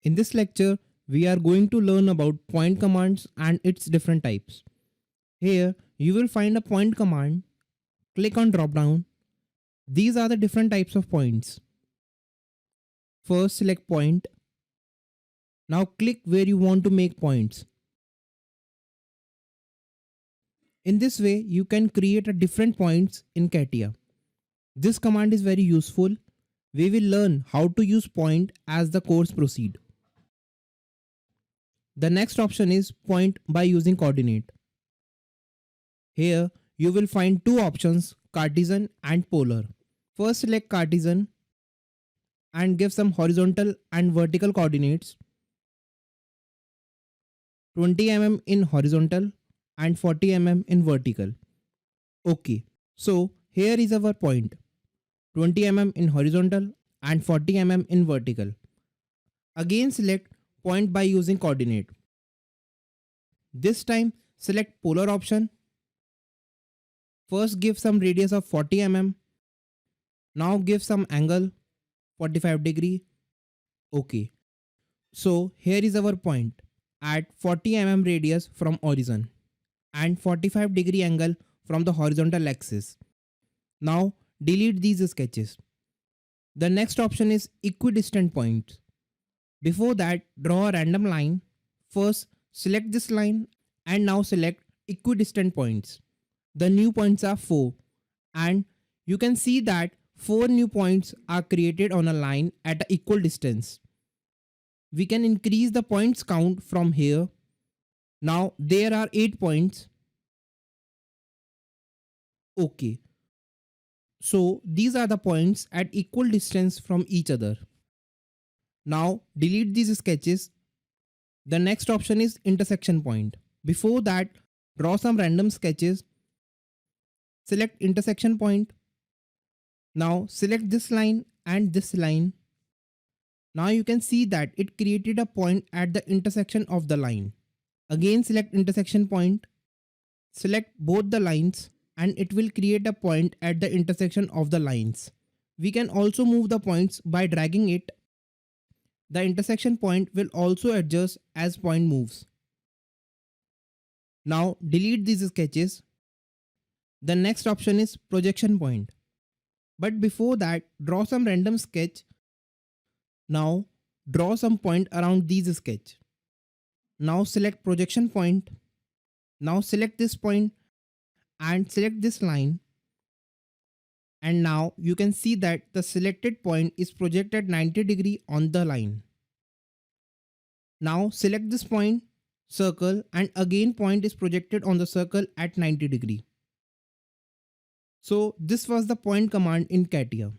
In this lecture, we are going to learn about point commands and its different types. Here, you will find a point command. Click on drop down. These are the different types of points. First, select point. Now click where you want to make points. In this way, you can create a different points in Catia. This command is very useful. We will learn how to use point as the course proceed. The next option is point by using coordinate. Here you will find two options, Cartesian and polar. First select Cartesian and give some horizontal and vertical coordinates, 20 mm in horizontal and 40 mm in vertical. OK, so here is our point, 20 mm in horizontal and 40 mm in vertical. Again select point by using coordinate. This time select polar option. First give some radius of 40 mm. Now give some angle 45 degree. OK. So here is our point at 40 mm radius from origin and 45 degree angle from the horizontal axis. Now delete these sketches. The next option is equidistant points. Before that, draw a random line. First select this line and now select equidistant points. The new points are 4 and you can see that 4 new points are created on a line at an equal distance. We can increase the points count from here. Now there are 8 points. OK. So these are the points at equal distance from each other. Now delete these sketches. The next option is intersection point. Before that, draw some random sketches. Select intersection point. Now select this line and this line. Now you can see that it created a point at the intersection of the line. Again select intersection point. Select both the lines and it will create a point at the intersection of the lines. We can also move the points by dragging it. The intersection point will also adjust as point moves. Now delete these sketches. The next option is projection point. But before that, draw some random sketch. Now draw some point around these sketch. Now select projection point. Now select this point and select this line. And now you can see that the selected point is projected 90 degree on the line. Now select this point, circle, and again point is projected on the circle at 90 degree. So this was the point command in Catia.